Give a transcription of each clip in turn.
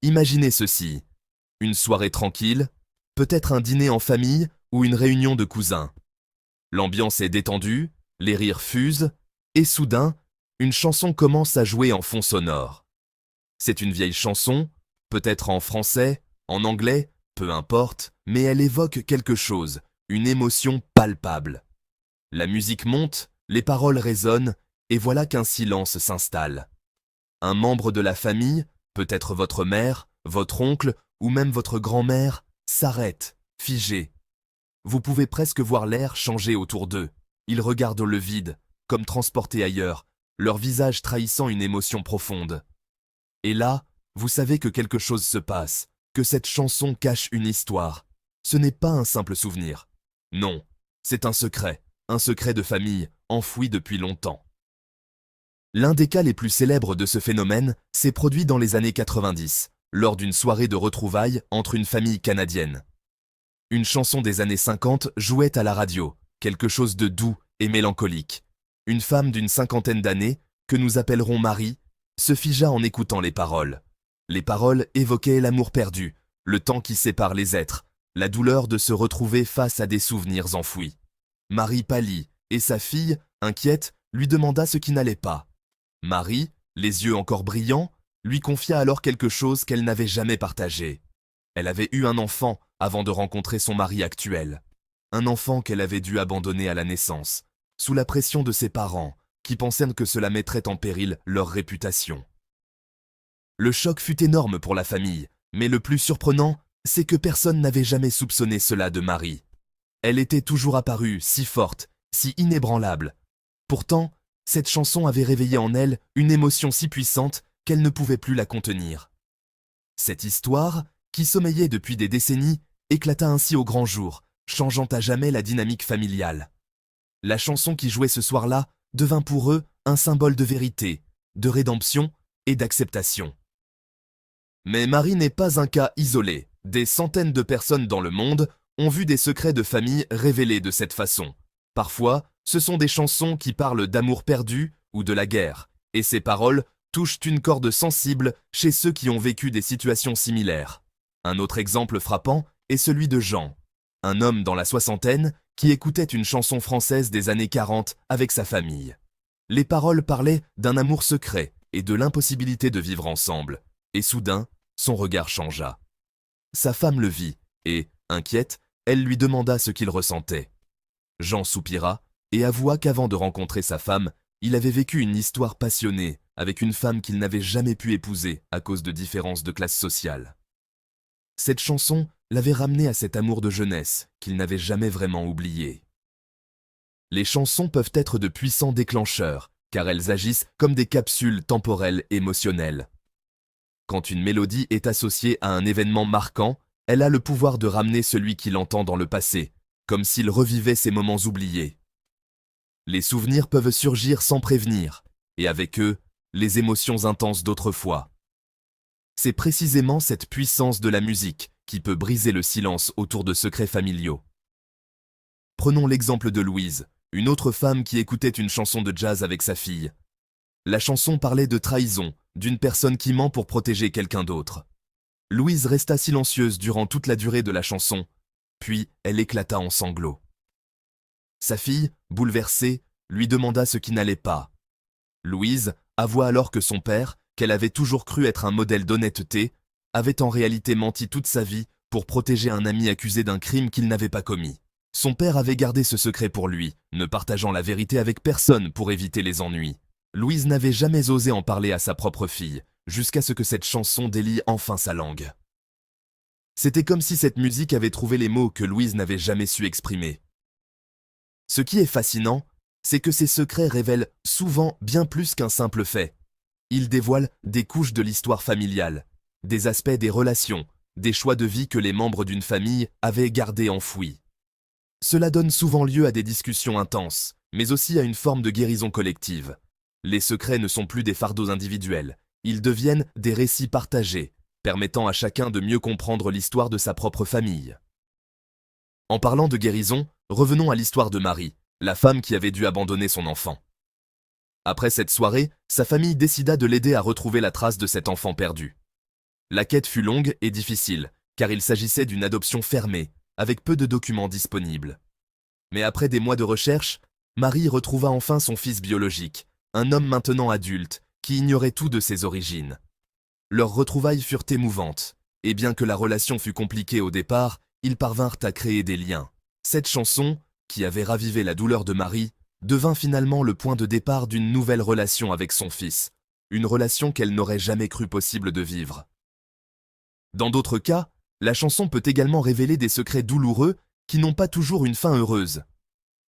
Imaginez ceci, une soirée tranquille, peut-être un dîner en famille ou une réunion de cousins. L'ambiance est détendue, les rires fusent, et soudain, une chanson commence à jouer en fond sonore. C'est une vieille chanson, peut-être en français, en anglais, peu importe, mais elle évoque quelque chose, une émotion palpable. La musique monte, les paroles résonnent, et voilà qu'un silence s'installe. Un membre de la famille, peut-être votre mère, votre oncle ou même votre grand-mère, s'arrête, figé. Vous pouvez presque voir l'air changer autour d'eux. Ils regardent le vide, comme transportés ailleurs, leur visage trahissant une émotion profonde. Et là, vous savez que quelque chose se passe, que cette chanson cache une histoire. Ce n'est pas un simple souvenir. Non, c'est un secret de famille, enfoui depuis longtemps. L'un des cas les plus célèbres de ce phénomène s'est produit dans les années 90, lors d'une soirée de retrouvailles entre une famille canadienne. Une chanson des années 50 jouait à la radio, quelque chose de doux et mélancolique. Une femme d'une cinquantaine d'années, que nous appellerons Marie, se figea en écoutant les paroles. Les paroles évoquaient l'amour perdu, le temps qui sépare les êtres, la douleur de se retrouver face à des souvenirs enfouis. Marie pâlit, et sa fille, inquiète, lui demanda ce qui n'allait pas. Marie, les yeux encore brillants, lui confia alors quelque chose qu'elle n'avait jamais partagé. Elle avait eu un enfant avant de rencontrer son mari actuel. Un enfant qu'elle avait dû abandonner à la naissance, sous la pression de ses parents, qui pensaient que cela mettrait en péril leur réputation. Le choc fut énorme pour la famille, mais le plus surprenant, c'est que personne n'avait jamais soupçonné cela de Marie. Elle était toujours apparue si forte, si inébranlable. Pourtant, cette chanson avait réveillé en elle une émotion si puissante qu'elle ne pouvait plus la contenir. Cette histoire, qui sommeillait depuis des décennies, éclata ainsi au grand jour, changeant à jamais la dynamique familiale. La chanson qui jouait ce soir-là devint pour eux un symbole de vérité, de rédemption et d'acceptation. Mais Marie n'est pas un cas isolé. Des centaines de personnes dans le monde ont vu des secrets de famille révélés de cette façon. Parfois, ce sont des chansons qui parlent d'amour perdu ou de la guerre, et ces paroles touchent une corde sensible chez ceux qui ont vécu des situations similaires. Un autre exemple frappant est celui de Jean, un homme dans la soixantaine qui écoutait une chanson française des années 40 avec sa famille. Les paroles parlaient d'un amour secret et de l'impossibilité de vivre ensemble, et soudain, son regard changea. Sa femme le vit, et, inquiète, elle lui demanda ce qu'il ressentait. Jean soupira et avoua qu'avant de rencontrer sa femme, il avait vécu une histoire passionnée avec une femme qu'il n'avait jamais pu épouser à cause de différences de classe sociale. Cette chanson l'avait ramené à cet amour de jeunesse qu'il n'avait jamais vraiment oublié. Les chansons peuvent être de puissants déclencheurs, car elles agissent comme des capsules temporelles émotionnelles. Quand une mélodie est associée à un événement marquant, elle a le pouvoir de ramener celui qui l'entend dans le passé, comme s'il revivait ses moments oubliés. Les souvenirs peuvent surgir sans prévenir, et avec eux, les émotions intenses d'autrefois. C'est précisément cette puissance de la musique qui peut briser le silence autour de secrets familiaux. Prenons l'exemple de Louise, une autre femme qui écoutait une chanson de jazz avec sa fille. La chanson parlait de trahison, d'une personne qui ment pour protéger quelqu'un d'autre. Louise resta silencieuse durant toute la durée de la chanson, puis elle éclata en sanglots. Sa fille, bouleversée, lui demanda ce qui n'allait pas. Louise avoua alors que son père, qu'elle avait toujours cru être un modèle d'honnêteté, avait en réalité menti toute sa vie pour protéger un ami accusé d'un crime qu'il n'avait pas commis. Son père avait gardé ce secret pour lui, ne partageant la vérité avec personne pour éviter les ennuis. Louise n'avait jamais osé en parler à sa propre fille, jusqu'à ce que cette chanson délie enfin sa langue. C'était comme si cette musique avait trouvé les mots que Louise n'avait jamais su exprimer. Ce qui est fascinant, c'est que ces secrets révèlent souvent bien plus qu'un simple fait. Ils dévoilent des couches de l'histoire familiale, des aspects des relations, des choix de vie que les membres d'une famille avaient gardés enfouis. Cela donne souvent lieu à des discussions intenses, mais aussi à une forme de guérison collective. Les secrets ne sont plus des fardeaux individuels, ils deviennent des récits partagés, permettant à chacun de mieux comprendre l'histoire de sa propre famille. En parlant de guérison, revenons à l'histoire de Marie, la femme qui avait dû abandonner son enfant. Après cette soirée, sa famille décida de l'aider à retrouver la trace de cet enfant perdu. La quête fut longue et difficile, car il s'agissait d'une adoption fermée, avec peu de documents disponibles. Mais après des mois de recherche, Marie retrouva enfin son fils biologique, un homme maintenant adulte, qui ignorait tout de ses origines. Leurs retrouvailles furent émouvantes, et bien que la relation fût compliquée au départ, ils parvinrent à créer des liens. Cette chanson, qui avait ravivé la douleur de Marie, devint finalement le point de départ d'une nouvelle relation avec son fils, une relation qu'elle n'aurait jamais cru possible de vivre. Dans d'autres cas, la chanson peut également révéler des secrets douloureux qui n'ont pas toujours une fin heureuse.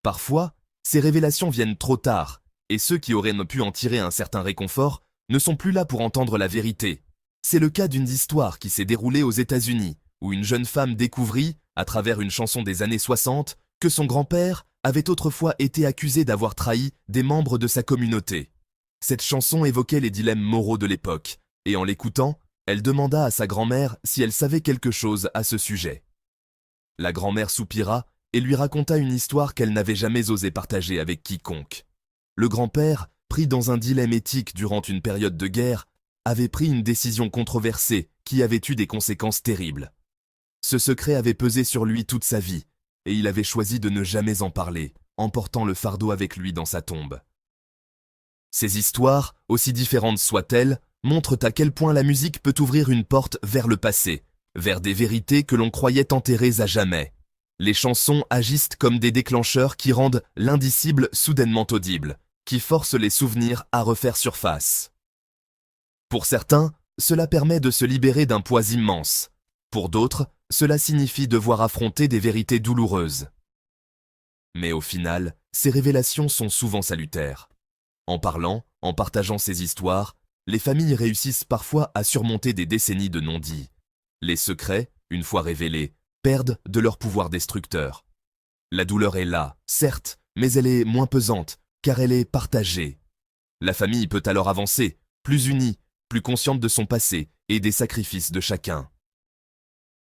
Parfois, ces révélations viennent trop tard, et ceux qui auraient pu en tirer un certain réconfort ne sont plus là pour entendre la vérité. C'est le cas d'une histoire qui s'est déroulée aux États-Unis, où une jeune femme découvrit, à travers une chanson des années 60, que son grand-père avait autrefois été accusé d'avoir trahi des membres de sa communauté. Cette chanson évoquait les dilemmes moraux de l'époque, et en l'écoutant, elle demanda à sa grand-mère si elle savait quelque chose à ce sujet. La grand-mère soupira et lui raconta une histoire qu'elle n'avait jamais osé partager avec quiconque. Le grand-père, pris dans un dilemme éthique durant une période de guerre, avait pris une décision controversée qui avait eu des conséquences terribles. Ce secret avait pesé sur lui toute sa vie, et il avait choisi de ne jamais en parler, emportant le fardeau avec lui dans sa tombe. Ces histoires, aussi différentes soient-elles, montrent à quel point la musique peut ouvrir une porte vers le passé, vers des vérités que l'on croyait enterrées à jamais. Les chansons agissent comme des déclencheurs qui rendent l'indicible soudainement audible, qui forcent les souvenirs à refaire surface. Pour certains, cela permet de se libérer d'un poids immense. Pour d'autres, cela signifie devoir affronter des vérités douloureuses. Mais au final, ces révélations sont souvent salutaires. En parlant, en partageant ces histoires, les familles réussissent parfois à surmonter des décennies de non-dits. Les secrets, une fois révélés, perdent de leur pouvoir destructeur. La douleur est là, certes, mais elle est moins pesante, car elle est partagée. La famille peut alors avancer, plus unie, plus consciente de son passé et des sacrifices de chacun.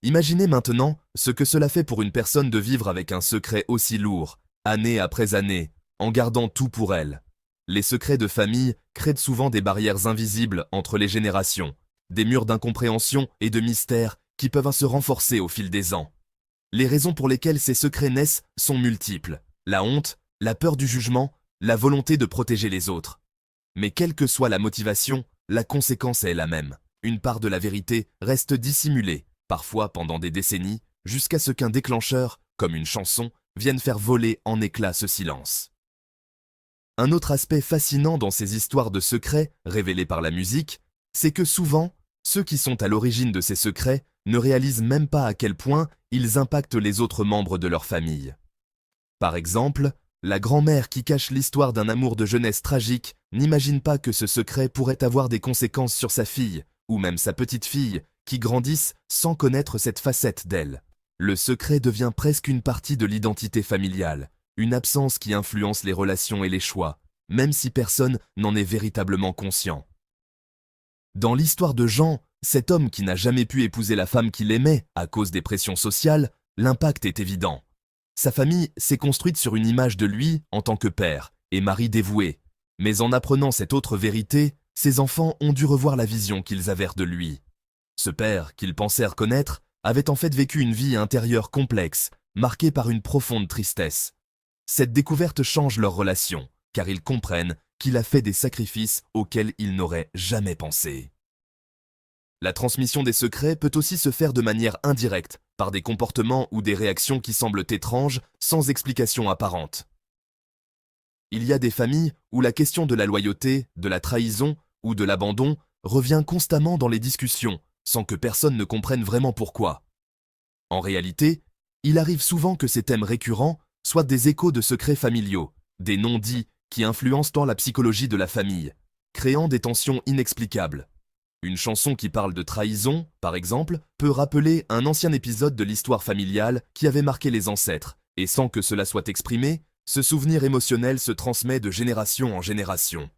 Imaginez maintenant ce que cela fait pour une personne de vivre avec un secret aussi lourd, année après année, en gardant tout pour elle. Les secrets de famille créent souvent des barrières invisibles entre les générations, des murs d'incompréhension et de mystère qui peuvent se renforcer au fil des ans. Les raisons pour lesquelles ces secrets naissent sont multiples. La honte, la peur du jugement, la volonté de protéger les autres. Mais quelle que soit la motivation, la conséquence est la même. Une part de la vérité reste dissimulée, parfois pendant des décennies, jusqu'à ce qu'un déclencheur, comme une chanson, vienne faire voler en éclats ce silence. Un autre aspect fascinant dans ces histoires de secrets, révélées par la musique, c'est que souvent, ceux qui sont à l'origine de ces secrets ne réalisent même pas à quel point ils impactent les autres membres de leur famille. Par exemple, la grand-mère qui cache l'histoire d'un amour de jeunesse tragique n'imagine pas que ce secret pourrait avoir des conséquences sur sa fille, ou même sa petite-fille, qui grandissent sans connaître cette facette d'elle. Le secret devient presque une partie de l'identité familiale, une absence qui influence les relations et les choix, même si personne n'en est véritablement conscient. Dans l'histoire de Jean, cet homme qui n'a jamais pu épouser la femme qu'il aimait à cause des pressions sociales, l'impact est évident. Sa famille s'est construite sur une image de lui en tant que père et mari dévoué. Mais en apprenant cette autre vérité, ses enfants ont dû revoir la vision qu'ils avaient de lui. Ce père, qu'ils pensèrent connaître, avait en fait vécu une vie intérieure complexe, marquée par une profonde tristesse. Cette découverte change leur relation, car ils comprennent qu'il a fait des sacrifices auxquels ils n'auraient jamais pensé. La transmission des secrets peut aussi se faire de manière indirecte, par des comportements ou des réactions qui semblent étranges, sans explication apparente. Il y a des familles où la question de la loyauté, de la trahison ou de l'abandon revient constamment dans les discussions, sans que personne ne comprenne vraiment pourquoi. En réalité, il arrive souvent que ces thèmes récurrents soient des échos de secrets familiaux, des non-dits qui influencent tant la psychologie de la famille, créant des tensions inexplicables. Une chanson qui parle de trahison, par exemple, peut rappeler un ancien épisode de l'histoire familiale qui avait marqué les ancêtres, et sans que cela soit exprimé, ce souvenir émotionnel se transmet de génération en génération.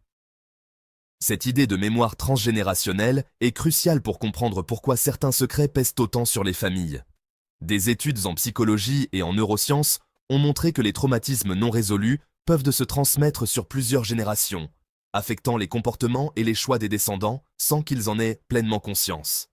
Cette idée de mémoire transgénérationnelle est cruciale pour comprendre pourquoi certains secrets pèsent autant sur les familles. Des études en psychologie et en neurosciences ont montré que les traumatismes non résolus peuvent se transmettre sur plusieurs générations, affectant les comportements et les choix des descendants sans qu'ils en aient pleinement conscience.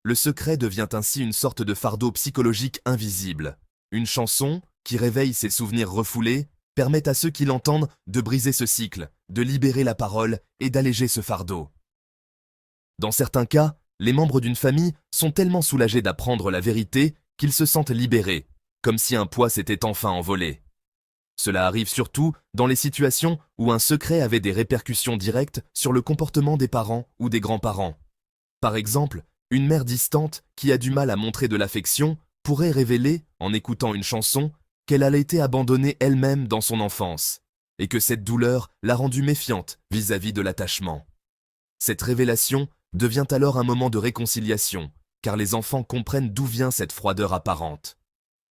Le secret devient ainsi une sorte de fardeau psychologique invisible. Une chanson, qui réveille ces souvenirs refoulés, permet à ceux qui l'entendent de briser ce cycle, de libérer la parole et d'alléger ce fardeau. Dans certains cas, les membres d'une famille sont tellement soulagés d'apprendre la vérité qu'ils se sentent libérés, comme si un poids s'était enfin envolé. Cela arrive surtout dans les situations où un secret avait des répercussions directes sur le comportement des parents ou des grands-parents. Par exemple, une mère distante qui a du mal à montrer de l'affection pourrait révéler, en écoutant une chanson, qu'elle a été abandonnée elle-même dans son enfance, et que cette douleur l'a rendue méfiante vis-à-vis de l'attachement. Cette révélation devient alors un moment de réconciliation, car les enfants comprennent d'où vient cette froideur apparente.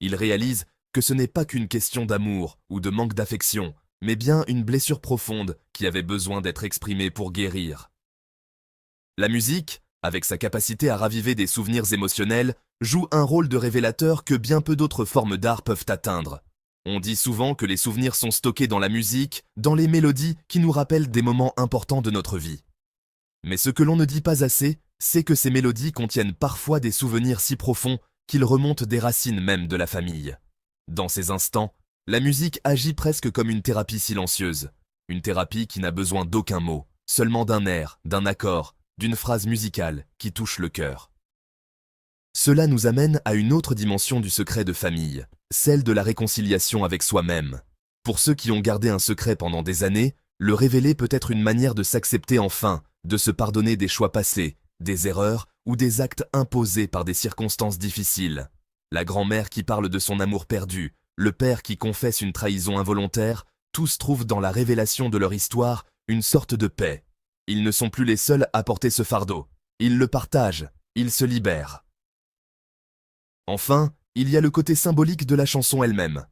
Ils réalisent que ce n'est pas qu'une question d'amour ou de manque d'affection, mais bien une blessure profonde qui avait besoin d'être exprimée pour guérir. La musique, avec sa capacité à raviver des souvenirs émotionnels, joue un rôle de révélateur que bien peu d'autres formes d'art peuvent atteindre. On dit souvent que les souvenirs sont stockés dans la musique, dans les mélodies qui nous rappellent des moments importants de notre vie. Mais ce que l'on ne dit pas assez, c'est que ces mélodies contiennent parfois des souvenirs si profonds qu'ils remontent des racines même de la famille. Dans ces instants, la musique agit presque comme une thérapie silencieuse, une thérapie qui n'a besoin d'aucun mot, seulement d'un air, d'un accord, d'une phrase musicale qui touche le cœur. Cela nous amène à une autre dimension du secret de famille, celle de la réconciliation avec soi-même. Pour ceux qui ont gardé un secret pendant des années, le révéler peut être une manière de s'accepter enfin, de se pardonner des choix passés, des erreurs ou des actes imposés par des circonstances difficiles. La grand-mère qui parle de son amour perdu, le père qui confesse une trahison involontaire, tous trouvent dans la révélation de leur histoire une sorte de paix. Ils ne sont plus les seuls à porter ce fardeau. Ils le partagent, ils se libèrent. Enfin, il y a le côté symbolique de la chanson elle-même.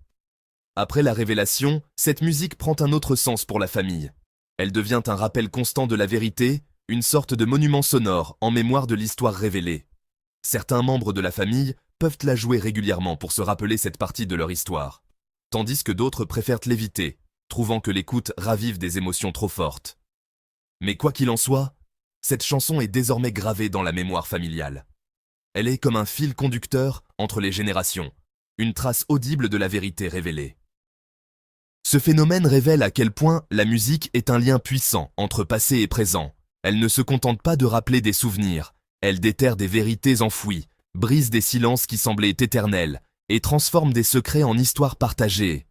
Après la révélation, cette musique prend un autre sens pour la famille. Elle devient un rappel constant de la vérité, une sorte de monument sonore en mémoire de l'histoire révélée. Certains membres de la famille peuvent la jouer régulièrement pour se rappeler cette partie de leur histoire, tandis que d'autres préfèrent l'éviter, trouvant que l'écoute ravive des émotions trop fortes. Mais quoi qu'il en soit, cette chanson est désormais gravée dans la mémoire familiale. Elle est comme un fil conducteur entre les générations, une trace audible de la vérité révélée. Ce phénomène révèle à quel point la musique est un lien puissant entre passé et présent. Elle ne se contente pas de rappeler des souvenirs, elle déterre des vérités enfouies, brise des silences qui semblaient éternels et transforme des secrets en histoires partagées.